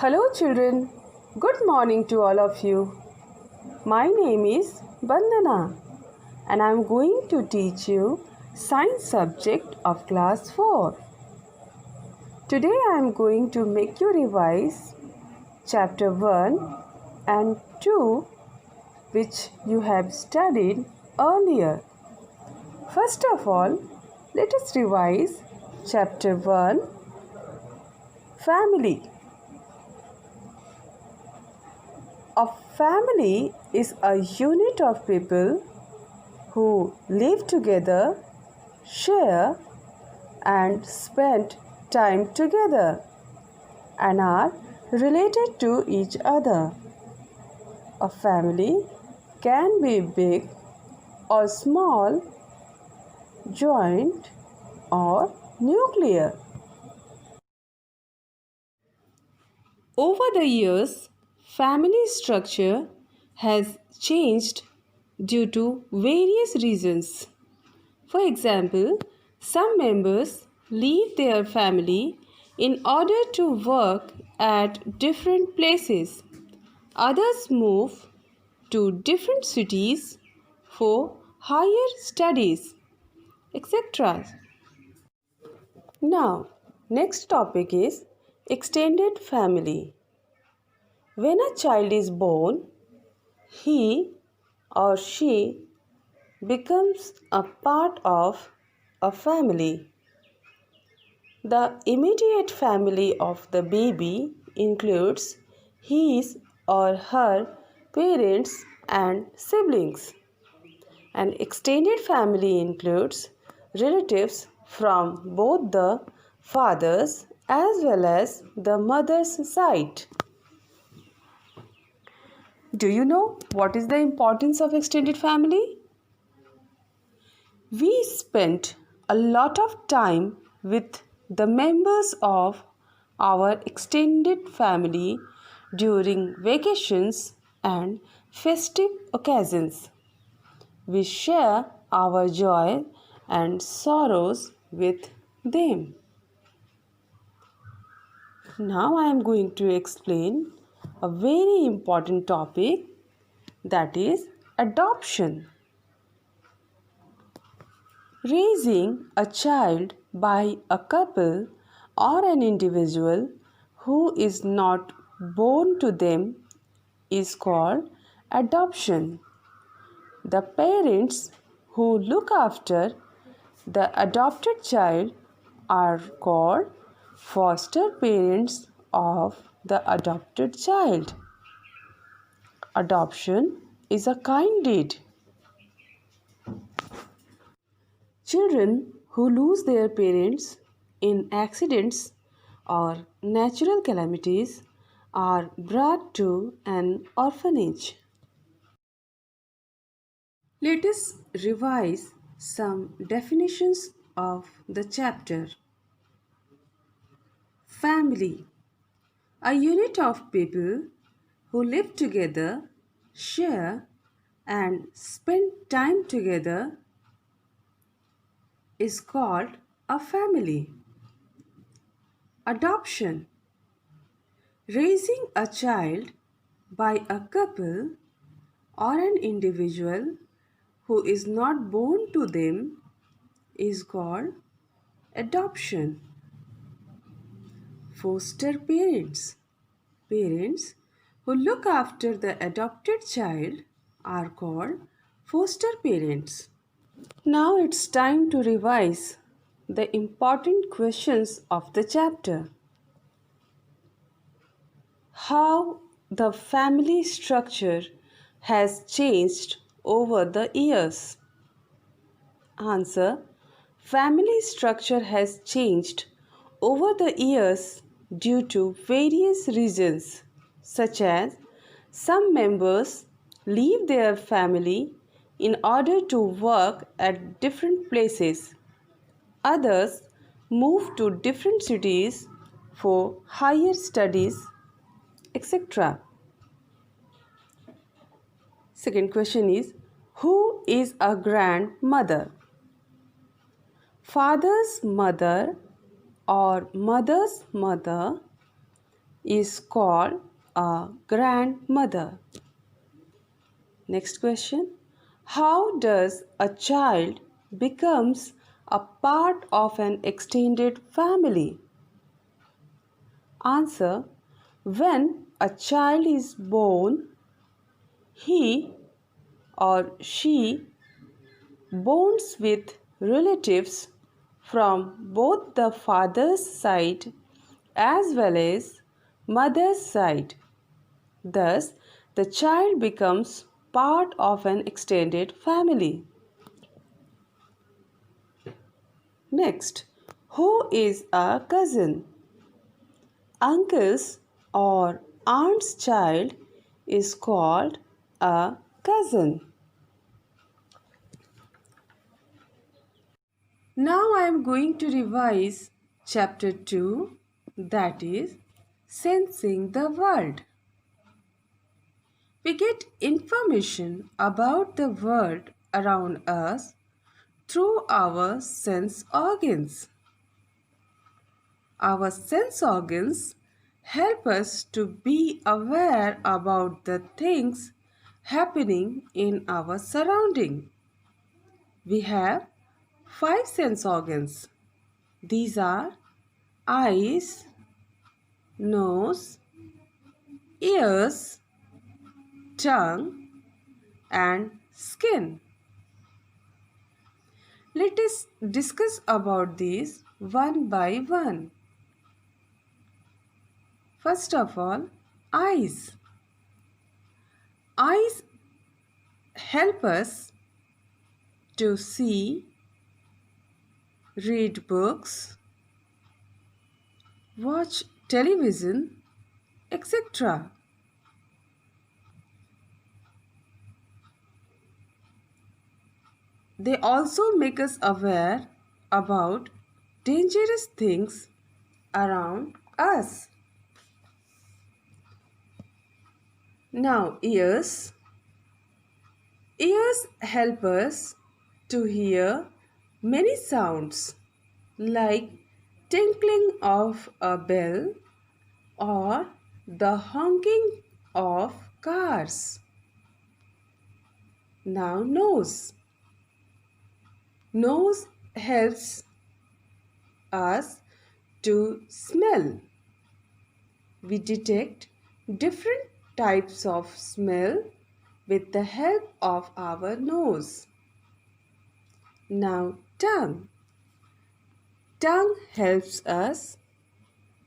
Hello children, good morning to all of you. My name is Bandana and I am going to teach you science subject of class 4. Today I am going to make you revise chapter 1 and 2 which you have studied earlier. First of all, let us revise chapter 1, Family. A family is a unit of people who live together, share, and spend time together and are related to each other. A family can be big or small, joint or nuclear. Over the years, family structure has changed due to various reasons. For example, some members leave their family in order to work at different places. Others move to different cities for higher studies, etc. Now, next topic is extended family. When a child is born, he or she becomes a part of a family. The immediate family of the baby includes his or her parents and siblings. An extended family includes relatives from both the father's as well as the mother's side. Do you know what is the importance of extended family? We spent a lot of time with the members of our extended family during vacations and festive occasions. We share our joy and sorrows with them. Now I am going to explain a very important topic, that is adoption. Raising a child by a couple or an individual who is not born to them is called adoption. The parents who look after the adopted child are called foster parents of the adopted child. Adoption is a kind deed. Children who lose their parents in accidents or natural calamities are brought to an orphanage. Let us revise some definitions of the chapter. Family, a unit of people who live together, share, and spend time together is called a family. Adoption, raising a child by a couple or an individual who is not born to them is called adoption. Foster parents, parents who look after the adopted child are called foster parents. Now it's time to revise the important questions of the chapter. How the family structure has changed over the years. Answer: family structure has changed over the years due to various reasons, such as some members leave their family in order to work at different places. Others move to different cities for higher studies, etc. Second question is, who is a grandmother? Father's mother or mother's mother is called a grandmother. Next question. How does a child becomes a part of an extended family? Answer. When a child is born, he or she bonds with relatives from both the father's side as well as mother's side. Thus, the child becomes part of an extended family. Next, who is a cousin? Uncle's or aunt's child is called a cousin. Now I am going to revise chapter 2, that is Sensing the World. We get information about the world around us through our sense organs. Our sense organs help us to be aware about the things happening in our surrounding. We have 5 sense organs. These are eyes, nose, ears, tongue, and skin. Let us discuss about these one by one. First of all, eyes. Eyes help us to see, read books, watch television, etc. They also make us aware about dangerous things around us. Now, ears. Ears help us to hear many sounds like tinkling of a bell or the honking of cars. Now, nose. Nose helps us to smell. We detect different types of smell with the help of our nose. Now, tongue. Tongue helps us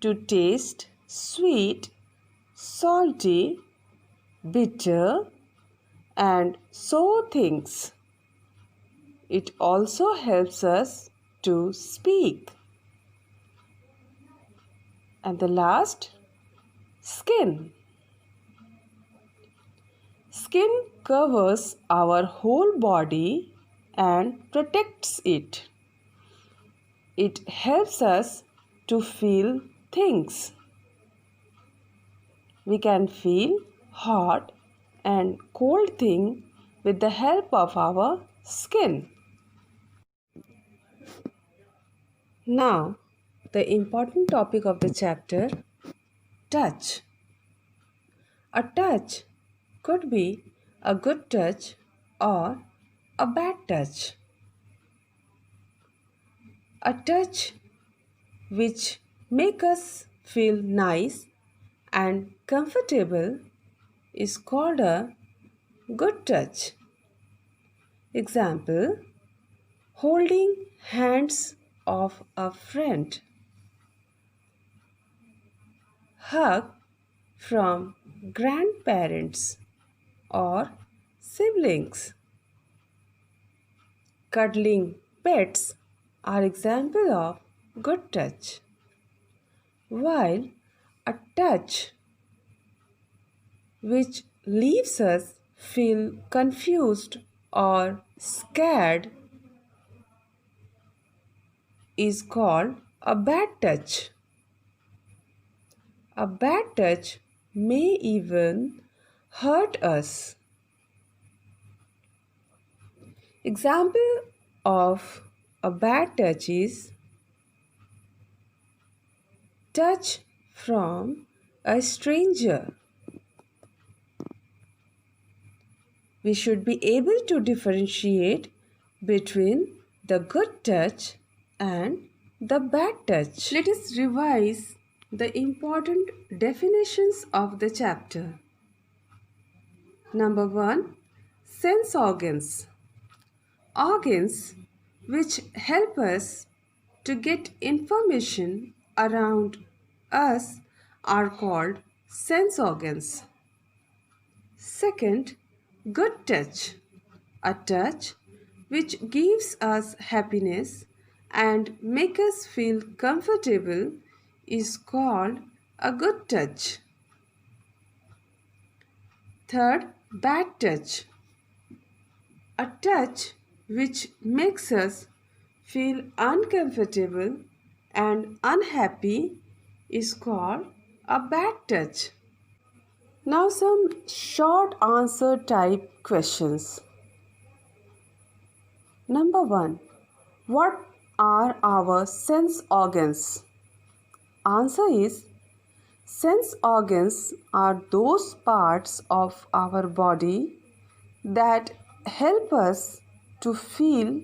to taste sweet, salty, bitter, and sour things. It also helps us to speak. And the last, skin. Skin covers our whole body and protects it. It helps us to feel things. We can feel hot and cold things with the help of our skin. Now, the important topic of the chapter, touch. A touch could be a good touch or a bad touch. A touch which makes us feel nice and comfortable is called a good touch. Example, holding hands of a friend. Hug from grandparents or siblings. Cuddling pets are example of good touch. While a touch which leaves us feel confused or scared is called a bad touch. A bad touch may even hurt us. Example of a bad touch is touch from a stranger. We should be able to differentiate between the good touch and the bad touch. Let us revise the important definitions of the chapter. Number 1. Sense organs. Organs which help us to get information around us are called sense organs. Second, good touch. A touch which gives us happiness and makes us feel comfortable is called a good touch. Third, bad touch. A touch which makes us feel uncomfortable and unhappy is called a bad touch. Now some short answer type questions. Number 1. What are our sense organs? Answer is, sense organs are those parts of our body that help us to feel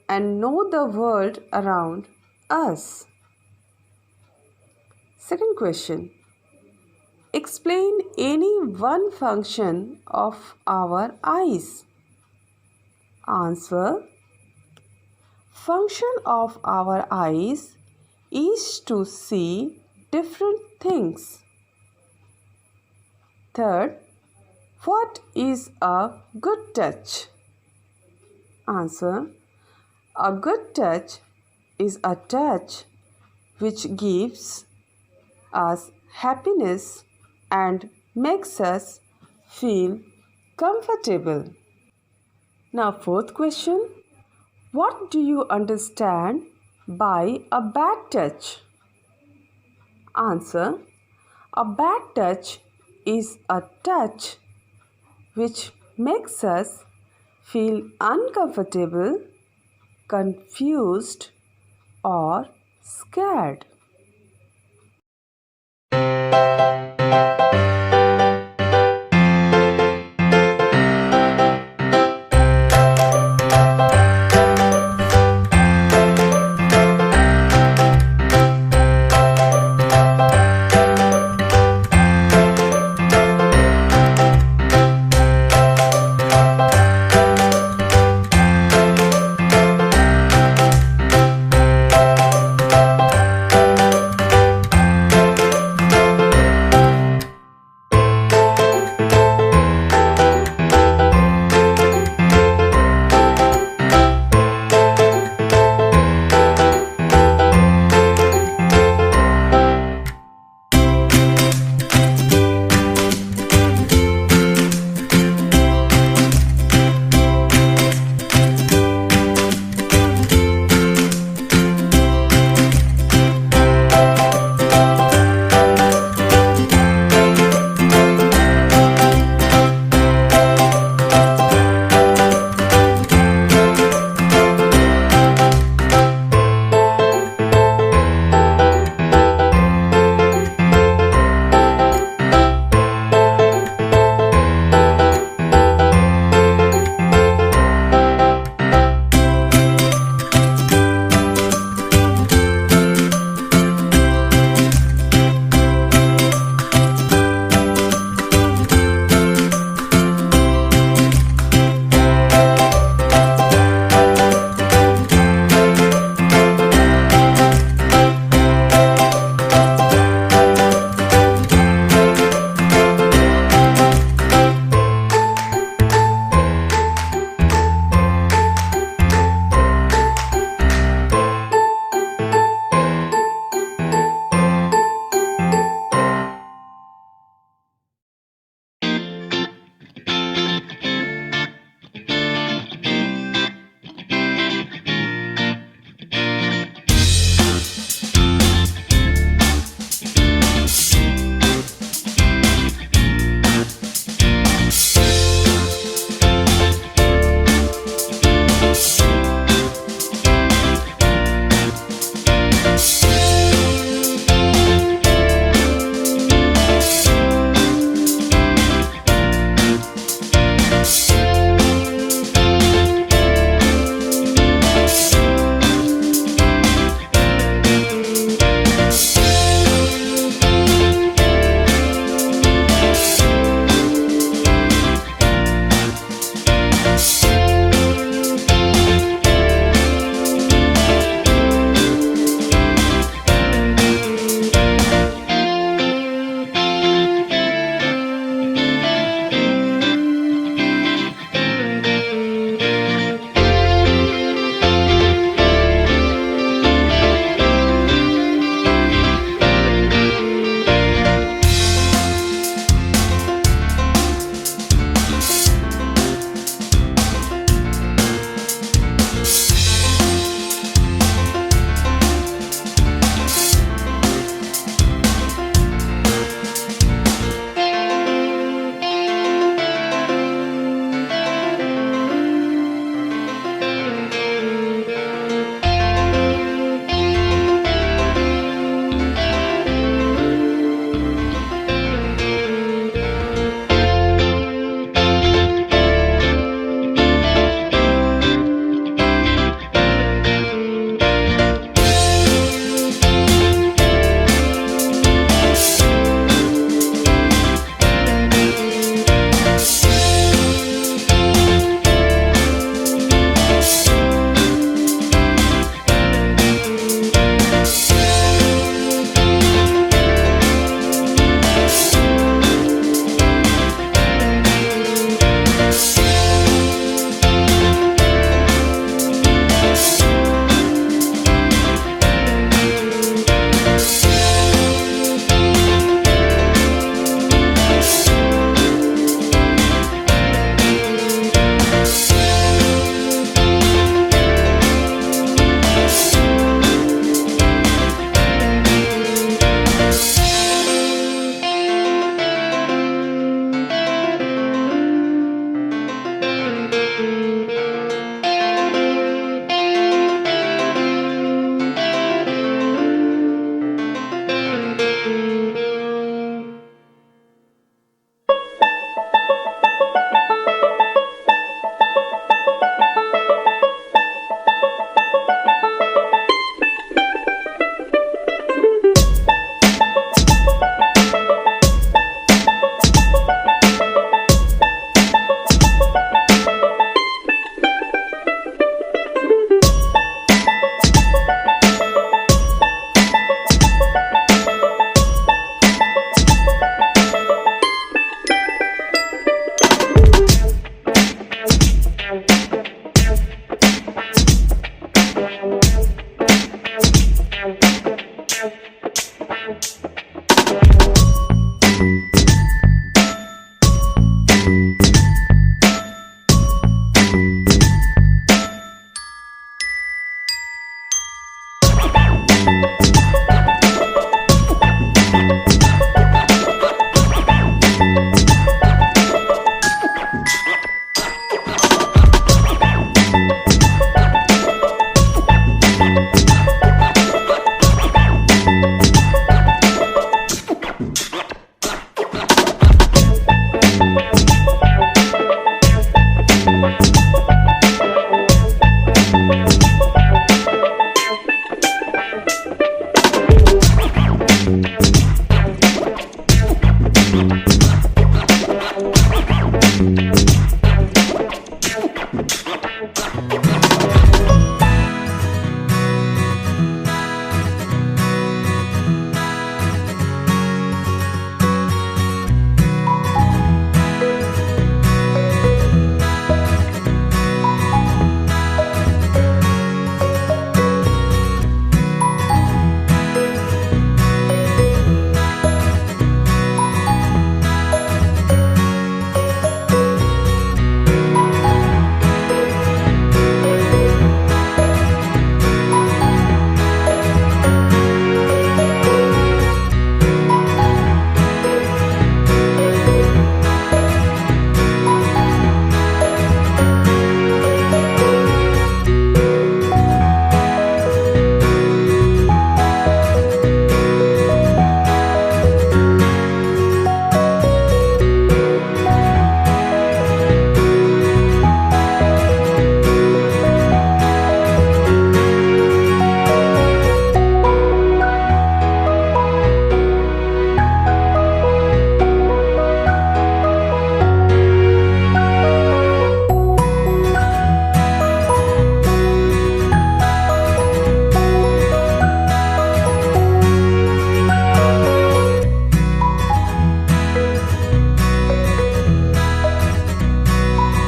and know the world around us. Second question. Explain any one function of our eyes. Answer. Function of our eyes is to see different things. Third, what is a good touch? Answer. A good touch is a touch which gives us happiness and makes us feel comfortable. Now, fourth question. What do you understand by a bad touch? Answer. A bad touch is a touch which makes us feel uncomfortable, confused, or scared.